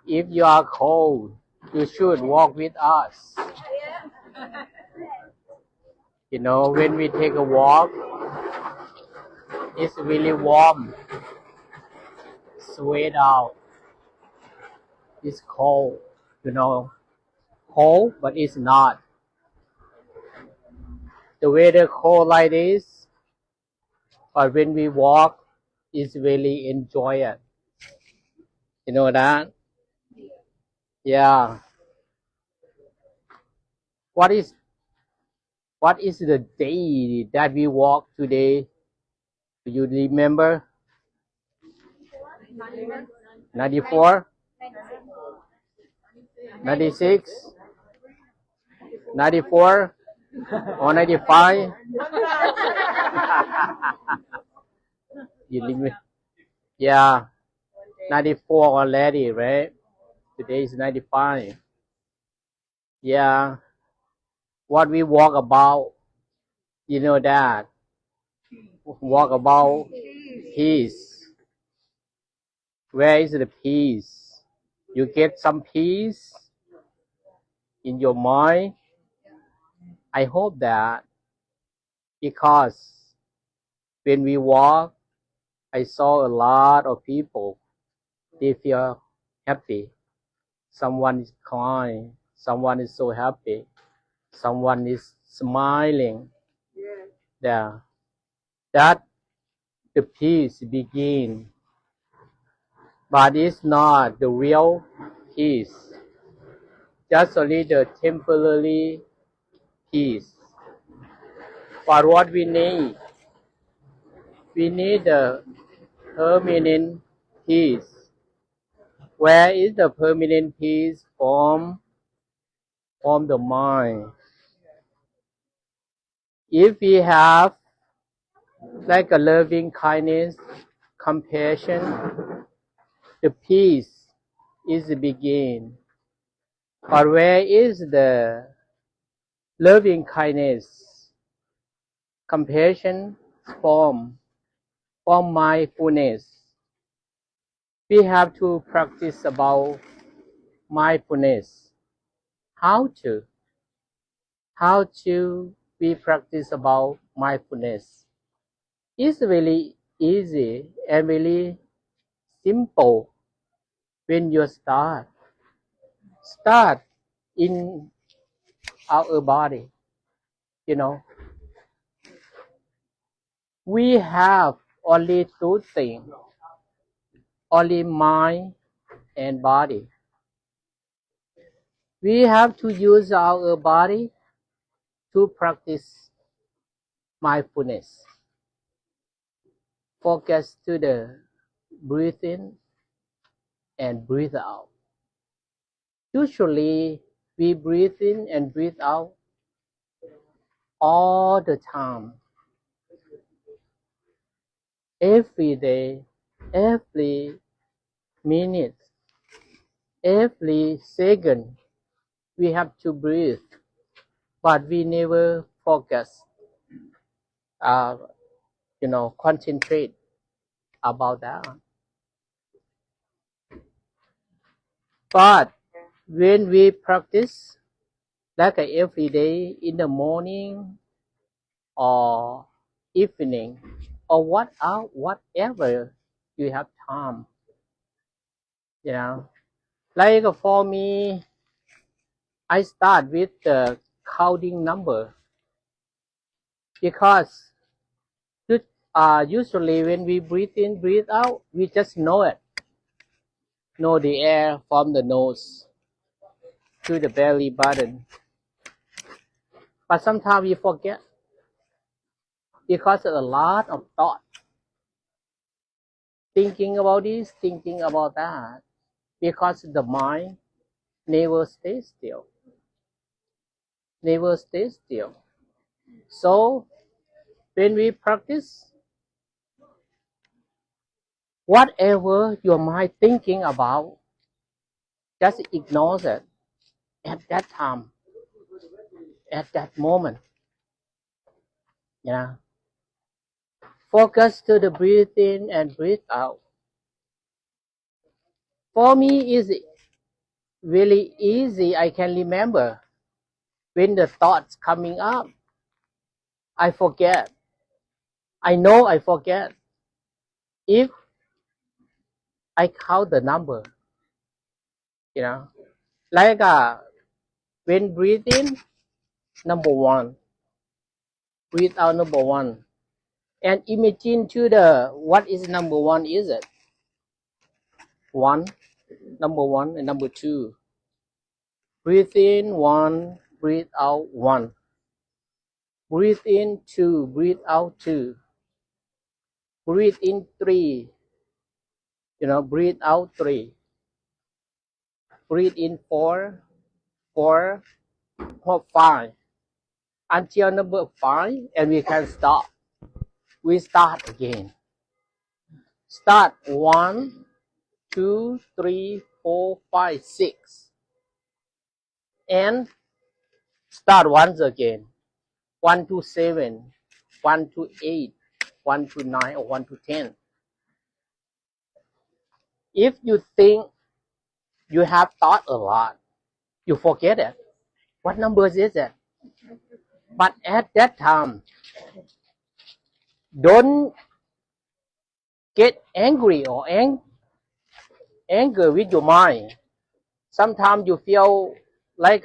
If you are cold, you should walk with us. You know, when we take a walk, it's really warm. Sweat out. It's cold. You know, cold, but it's not. The weather cold like this, but when we walk, it's really enjoy it. You know that? Yeah. What is the day that we walk today? Do you remember? 94, 96, 94, or 95? You remember? Yeah, 94 already, right? Today is 95. Yeah. What we walk about, you know that. Walk about peace. Where is the peace? You get some peace in your mind. I hope that, because when we walk, I saw a lot of people. They feel happy. Someone is crying. Someone is so happy. Someone is smiling. There, that the peace begin. But it's not the real peace. Just only the temporary peace. But what we need the permanent peace. Where is the permanent peace? From the mind. If we have like a loving kindness, compassion, the peace is the begin. But where is the loving kindness, compassion? From mindfulness. We have to practice about mindfulness. How to we practice about mindfulness? It's really easy and really simple. When you start in our body, you know, we have only two things, only mind and body. We have to use our body to practice mindfulness. Focus to the breathe in and breathe out. Usually we breathe in and breathe out all the time, every day, every minute, every second. We have to breathe, but we never focus, uh, concentrate about that. But when we practice, like every day in the morning or evening or whatever you have time, like for me, I start with the counting number, because usually when we breathe in, breathe out, we just know it. Know the air from the nose to the belly button. But sometimes we forget, because of a lot of thought. Thinking about this, thinking about that. Because the mind never stays still. Never stays still. So when we practice, whatever your mind thinking about, just ignore it at that time, at that moment. Focus to the breathe in and breathe out. For me, is really easy. I can remember when the thoughts coming up. I forget. I know I forget. If I count the number, like when breathe in, number one, breathe out, number one, and imagine to the what is number one? Is it one, number one, and number two? Breathe in one, breathe out one. Breathe in two, breathe out two. Breathe in three, breathe out three. Breathe in four, four, or five. Until number five, and we can stop. We start again. Start one, two, three, four, five, six, and start once again. 1 to 7, 1 to 8, 1 to 9, or 1 to 10. If you think you have thought a lot, you forget it. What numbers is it? But at that time, don't get angry or anger with your mind. Sometimes you feel like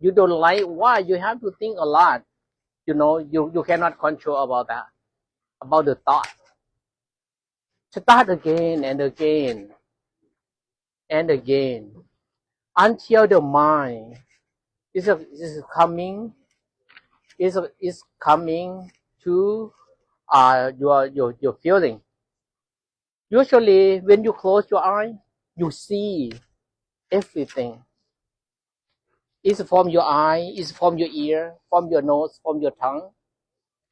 you don't like why you have to think a lot. You cannot control about that, about the thought. Start again and again and again until the mind is coming to your feeling. Usually when you close your eye, you see everything. It's from your eye, it's from your ear, from your nose, from your tongue,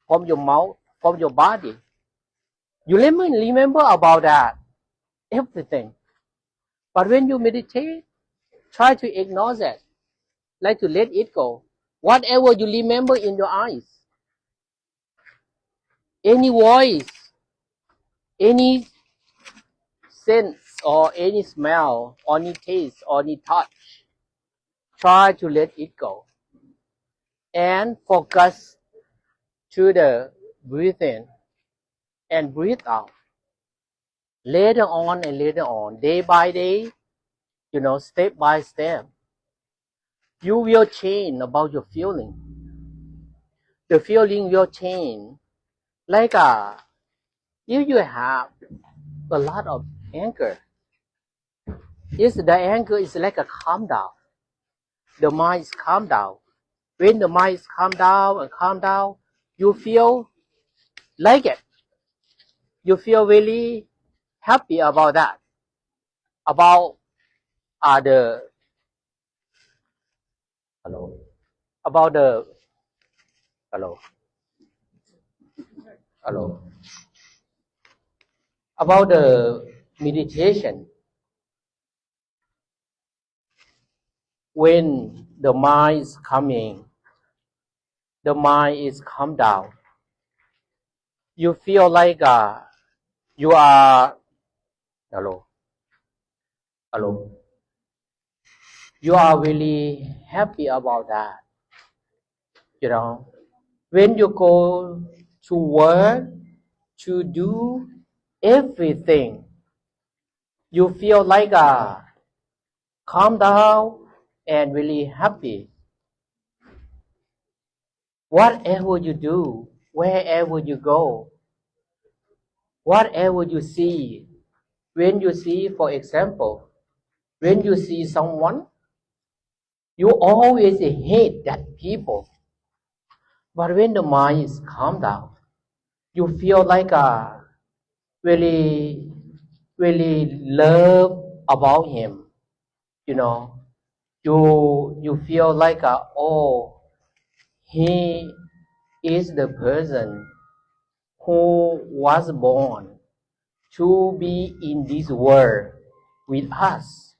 from your mouth, from your body. You remember about that, everything. But when you meditate, try to ignore that, like to let it go. Whatever you remember in your eyes, any voice, any sense, or any smell, or any taste, or any touch, try to let it go. And focus to the breathe in and breathe out. Later on and later on, day by day, step by step, you will change about your feeling. The feeling will change. Like if you have a lot of anger, the anger is like a calm down. The mind is calm down. When the mind is calm down, you feel like it. You feel really happy about that. About the hello. About the hello. Hello. About the meditation. When the mind is coming, the mind is calm down. You feel like you are hello. You are really happy about that. When you go to work to do everything, you feel like calm down and really happy. Whatever you do, wherever you go, whatever you see, when you see, for example, when you see someone, you always hate that people. But when the mind is calm down, you feel like really, really love about him. You feel like he is the person who was born to be in this world with us.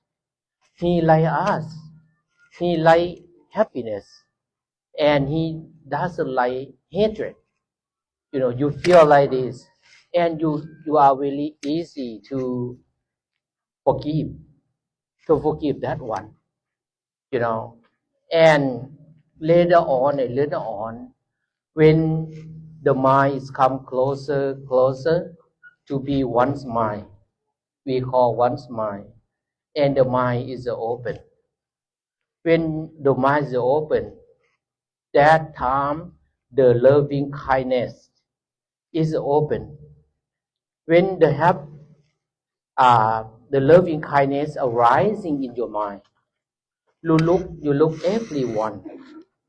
He like us. He like happiness, and he doesn't like hatred. You feel like this, and you are really easy to forgive that one. you know. And later on, when the mind is come closer to be one's mind, we call one's mind, and the mind is open. When the mind is open, that time the loving kindness is open. When the loving kindness arising in your mind, you look everyone,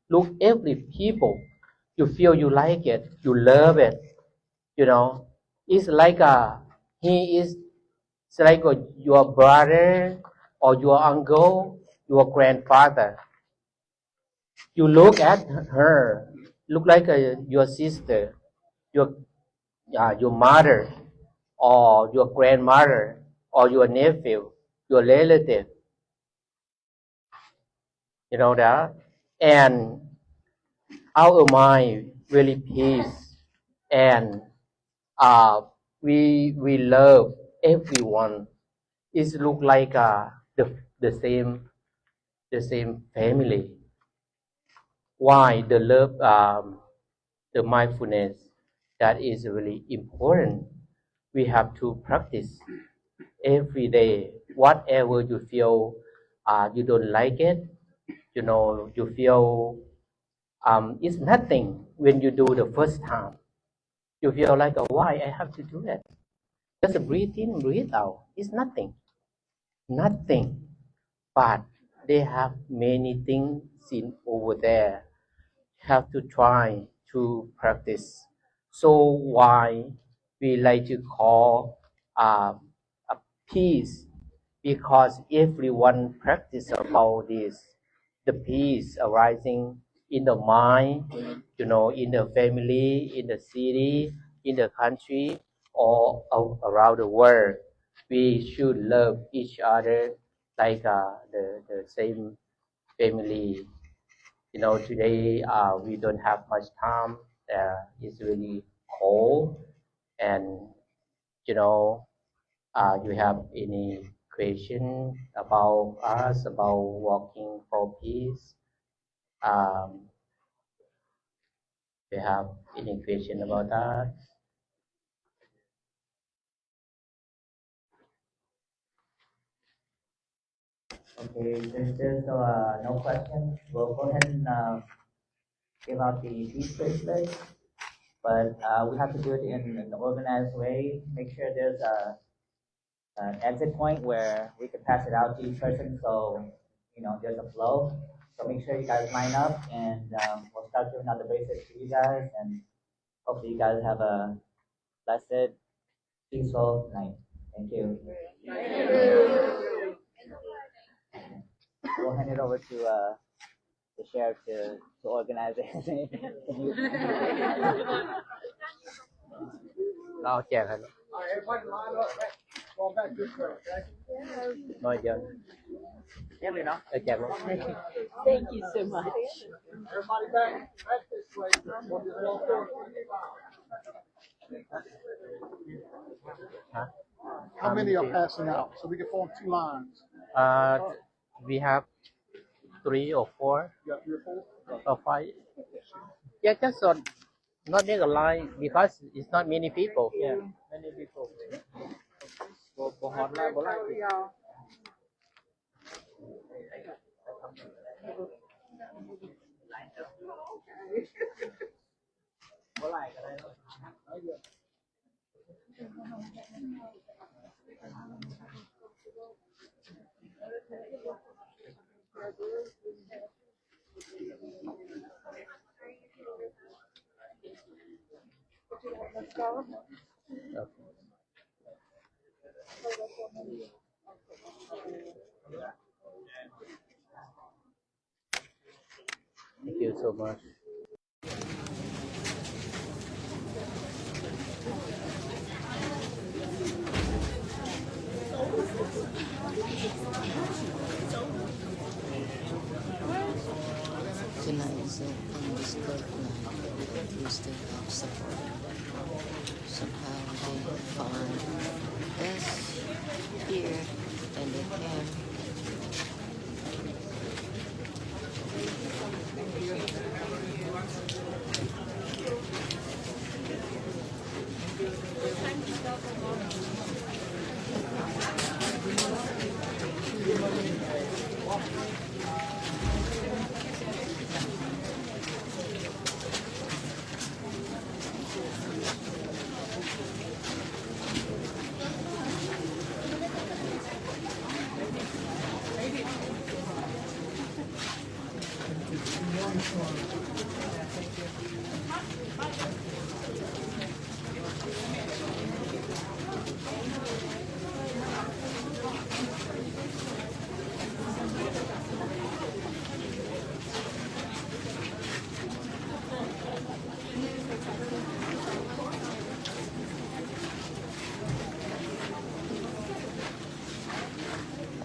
look every people, you feel you like it, you love it, you know. It's like it's like your brother or your uncle, your grandfather. You look at her, look like your sister, your your mother, or your grandmother, or your nephew, your relative. You know that, and our mind really peace, and uh, we love everyone. It look like the same family. Why the love, the mindfulness, that is really important. We have to practice every day. Whatever you feel, you don't like it, you know, you feel it's nothing when you do the first time. You feel like, oh, why I have to do that? Just breathe in, breathe out. It's nothing, nothing. But they have many things in over there. Have to try to practice. So why we like to call a peace, because everyone practice about this, the peace arising in the mind, you know, in the family, in the city, in the country, or around the world. We should love each other like the same family. You know, today we don't have much time. It's really cold, and you know, you have any question about us, about walking for peace? You have any question about that? Okay, since there's no question, we'll go ahead and give out the peace bracelet, but we have to do it in an organized way. Make sure there's an exit point where we can pass it out to each person, so you know there's a flow. So make sure you guys line up, and we'll start giving out the bracelets to you guys, and hopefully you guys have a blessed, peaceful night. Thank you. We'll hand it over to the sheriff to organize it. เราแจกให้น้อยเดียวแจกเลยเนาะแจกเลย Thank you so much. Everybody back this way. Huh? How many are passing out? So we can form two lines. We have 3 or 4 You got 3 or 4? or 5. Yeah, just not make a line, because it's not many people. Yeah, many people. Thank you so much. Tonight is a undiscovered night, but we still have support. Somehow they find us here, and they can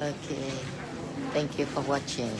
Okay. Thank you for watching.